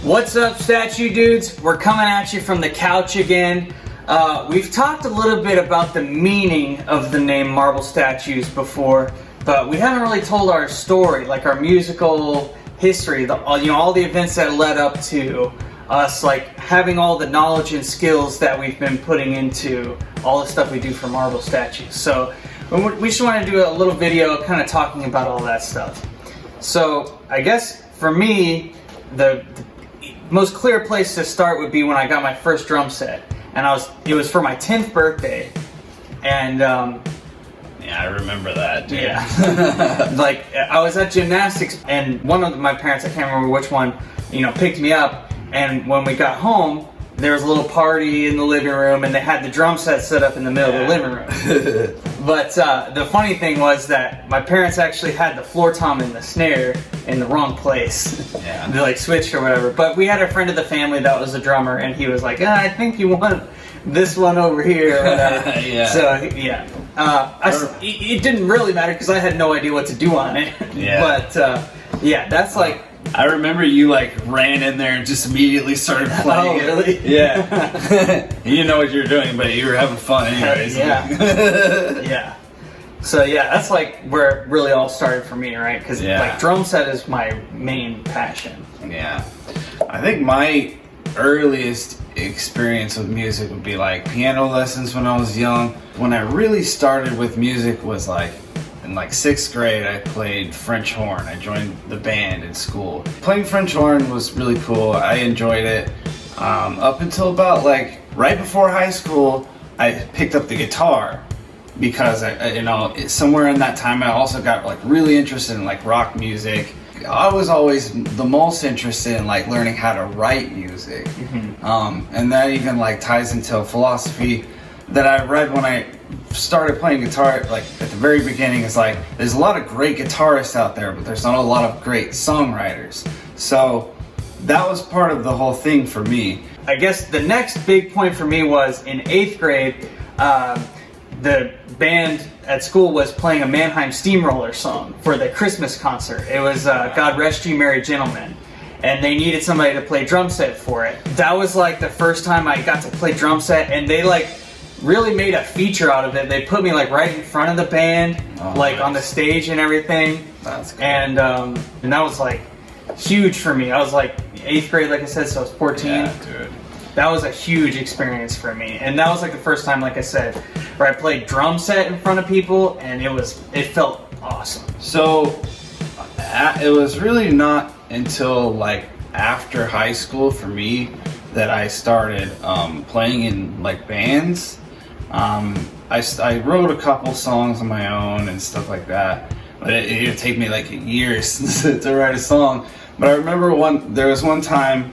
What's up, statue dudes? We're coming at you from the couch again. We've talked a little bit about the meaning of the name Marble Statues before, but we haven't really told our story, like our musical history, all the events that led up to us, like having all the knowledge and skills that we've been putting into all the stuff we do for Marble Statues. So we just want to do a little video kind of talking about all that stuff. So I guess for me, the most clear place to start would be when I got my first drum set, and it was for my 10th birthday, and yeah, I remember that, dude. Yeah. Like, I was at gymnastics, and one of my parents, I can't remember which one, picked me up, and when we got home, there was a little party in the living room, and they had the drum set set up in the middle of the living room. But the funny thing was that my parents actually had the floor tom and the snare in the wrong place. Yeah. They like switched or whatever. But we had a friend of the family that was a drummer, and he was like, I think you want this one over here or whatever. Yeah. So, yeah. It didn't really matter because I had no idea what to do on it. Yeah. But, yeah, that's like... I remember you like ran in there and just immediately started playing. Oh, really? Yeah. You didn't know what you were doing, but you were having fun anyways. Yeah. Yeah. So yeah, that's like where it really all started for me, right? Because like drum set is my main passion. Yeah. I think my earliest experience with music would be like piano lessons when I was young. When I really started with music was like in like 6th grade. I played French horn. I joined the band in school. Playing French horn was really cool. I enjoyed it. Up until about like right before high school, I picked up the guitar because somewhere in that time I also got like really interested in like rock music. I was always the most interested in like learning how to write music. Mm-hmm. And that even like ties into a philosophy that I read when I started playing guitar, like at the very beginning. Is like there's a lot of great guitarists out there, but there's not a lot of great songwriters. So that was part of the whole thing for me. I guess the next big point for me was in 8th grade, the band at school was playing a Mannheim Steamroller song for the Christmas concert. It was God Rest You Merry Gentlemen, and they needed somebody to play drum set for it. That was like the first time I got to play drum set, and they like really made a feature out of it. They put me like right in front of the band, like on the stage and everything. That's cool. And that was like huge for me. I was like 8th grade, like I said, so I was 14. Yeah, dude. That was a huge experience for me, and that was like the first time, like I said, where I played drum set in front of people, and it felt awesome. So it was really not until like after high school for me that I started playing in like bands. I wrote a couple songs on my own and stuff like that, but it would take me like years to write a song. But I remember there was one time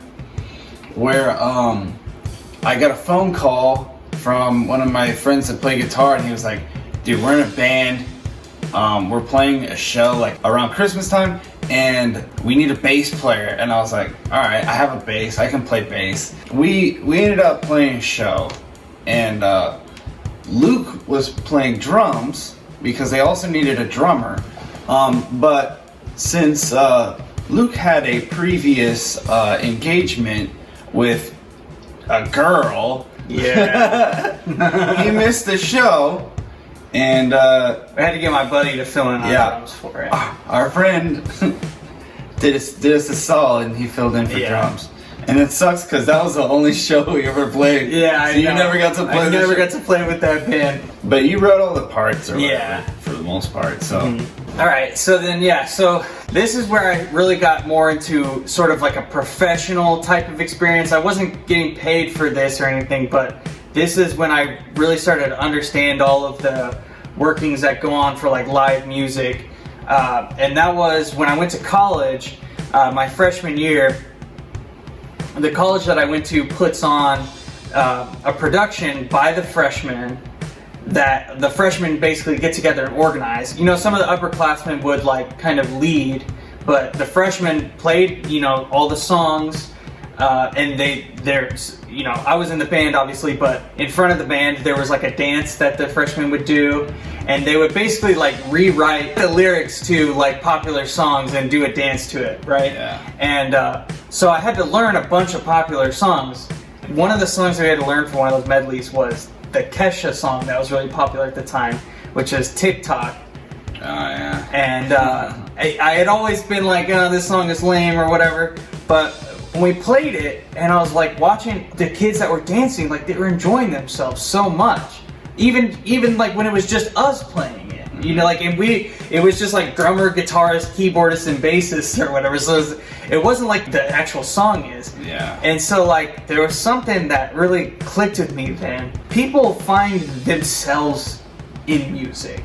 where I got a phone call from one of my friends that play guitar, and he was like, dude, we're in a band, we're playing a show like around Christmas time, and we need a bass player. And I was like, alright, I have a bass, I can play bass. We ended up playing a show, and Luke was playing drums because they also needed a drummer, but since Luke had a previous engagement with a girl, he missed the show, and I had to get my buddy to fill in on drums for it. Our friend did us a solid, and he filled in for drums. And it sucks because that was the only show we ever played. Yeah, I know. You never got to play. I never got to play with that band. But you wrote all the parts, or whatever, for the most part. So. Mm-hmm. All right. So then, so this is where I really got more into sort of like a professional type of experience. I wasn't getting paid for this or anything, but this is when I really started to understand all of the workings that go on for like live music, and that was when I went to college, my freshman year. The college that I went to puts on a production by the freshmen that the freshmen basically get together and organize. Some of the upperclassmen would like kind of lead, but the freshmen played, all the songs, and I was in the band obviously, but in front of the band there was like a dance that the freshmen would do, and they would basically like rewrite the lyrics to like popular songs and do a dance to it, right? Yeah. And So I had to learn a bunch of popular songs. One of the songs we had to learn for one of those medleys was the Kesha song that was really popular at the time, which is TikTok. Oh, yeah. And I had always been like, oh, this song is lame or whatever. But when we played it, and I was like watching the kids that were dancing, like they were enjoying themselves so much. Even like when it was just us playing it, you know, like, and it was just like drummer, guitarist, keyboardist, and bassist or whatever. So it wasn't like the actual song is. Yeah. And so like there was something that really clicked with me then. People find themselves in music.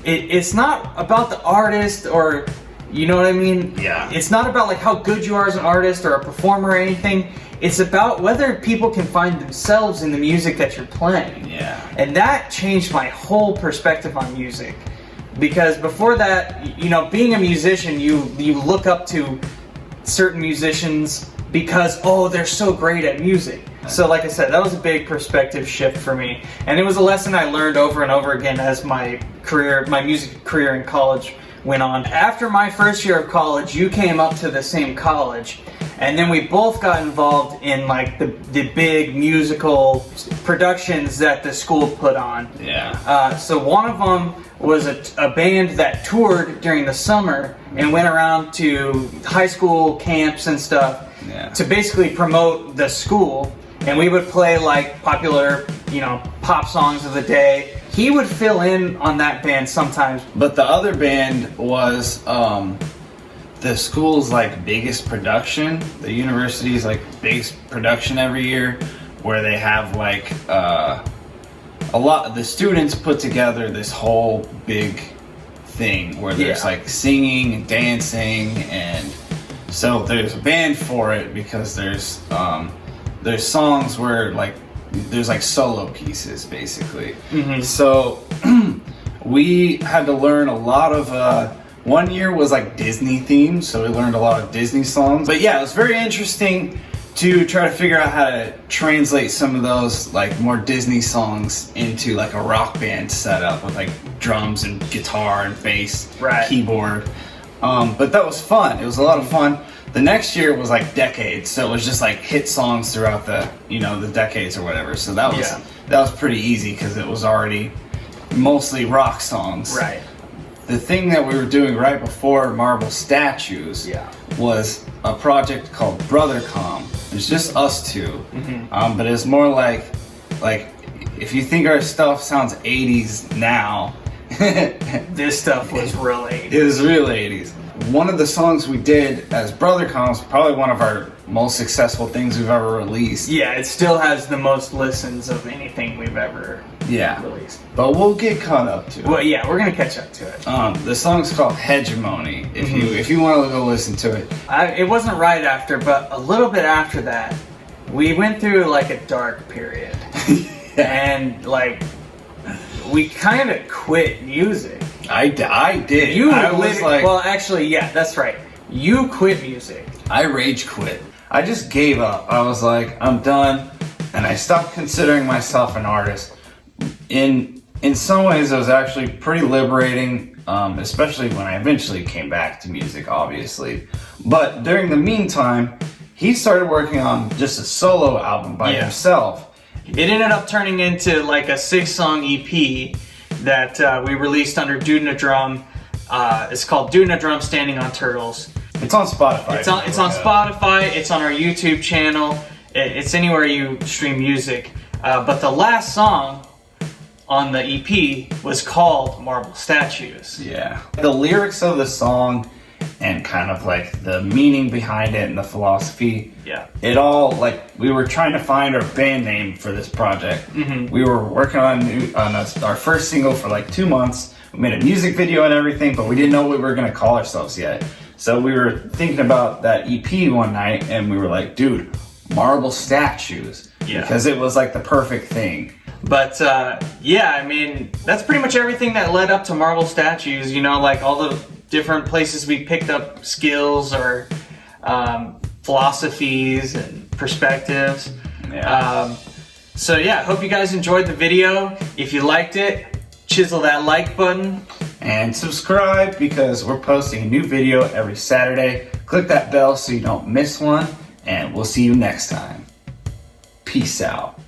It's not about the artist, or, you know what I mean? Yeah. It's not about like how good you are as an artist or a performer or anything. It's about whether people can find themselves in the music that you're playing. Yeah. And that changed my whole perspective on music. Because before that, you know, being a musician, you look up to certain musicians because, oh, they're so great at music. So like I said, that was a big perspective shift for me. And it was a lesson I learned over and over again as my music career in college went on. After my first year of college, you came up to the same college, and then we both got involved in like the big musical productions that the school put on. Yeah. So one of them was a band that toured during the summer and went around to high school camps and stuff to basically promote the school. And we would play like popular, you know, pop songs of the day. He would fill in on that band sometimes. But the other band was the school's like biggest production. The university's like biggest production every year, where they have like a lot of the students put together this whole big thing where there's like singing and dancing, and so there's a band for it because there's songs where like there's like solo pieces basically. So we had to learn a lot of one year was like Disney themed, so we learned a lot of Disney songs. But yeah, it was very interesting to try to figure out how to translate some of those like more Disney songs into like a rock band setup with like drums and guitar and bass, keyboard. But that was fun. It was a lot of fun. The next year was like decades, so it was just like hit songs throughout the, you know, the decades or whatever. So that was pretty easy because it was already mostly rock songs. Right. The thing that we were doing right before Marble Statues was a project called BrotherCom. It's just us two, but it's more like if you think our stuff sounds 80s now, this stuff was real 80s. It was real 80s. One of the songs we did as BrotherCom was probably one of our most successful things we've ever released. Yeah, it still has the most listens of anything we've ever released. But we'll get caught up to it. Well, yeah, we're gonna catch up to it. The song's called Hegemony. If you want to go listen to it. It wasn't right after, but a little bit after that, we went through like a dark period. And like, we kind of quit music. I did. Well, actually, yeah, that's right. You quit music. I rage quit. I just gave up. I was like, I'm done, and I stopped considering myself an artist. In some ways, it was actually pretty liberating, especially when I eventually came back to music, obviously. But during the meantime, he started working on just a solo album by himself. It ended up turning into like a 6-song EP that we released under Dude in a Drum. It's called Dude in a Drum Standing on Turtles. It's on Spotify. It's on Spotify. It's on our YouTube channel. It's anywhere you stream music. But the last song on the EP was called Marble Statues. Yeah. The lyrics of the song and kind of like the meaning behind it and the philosophy. Yeah. It all, like, we were trying to find our band name for this project. We were working on our first single for like 2 months. We made a music video and everything, but we didn't know what we were going to call ourselves yet. So we were thinking about that EP one night, and we were like, dude, Marble Statues. Yeah. Because it was like the perfect thing. But yeah, I mean, that's pretty much everything that led up to Marble Statues. You know, like all the different places we picked up skills or philosophies and perspectives. Yeah. So yeah, hope you guys enjoyed the video. If you liked it, chisel that like button. And subscribe, because we're posting a new video every Saturday. Click that bell so you don't miss one, and we'll see you next time. Peace out.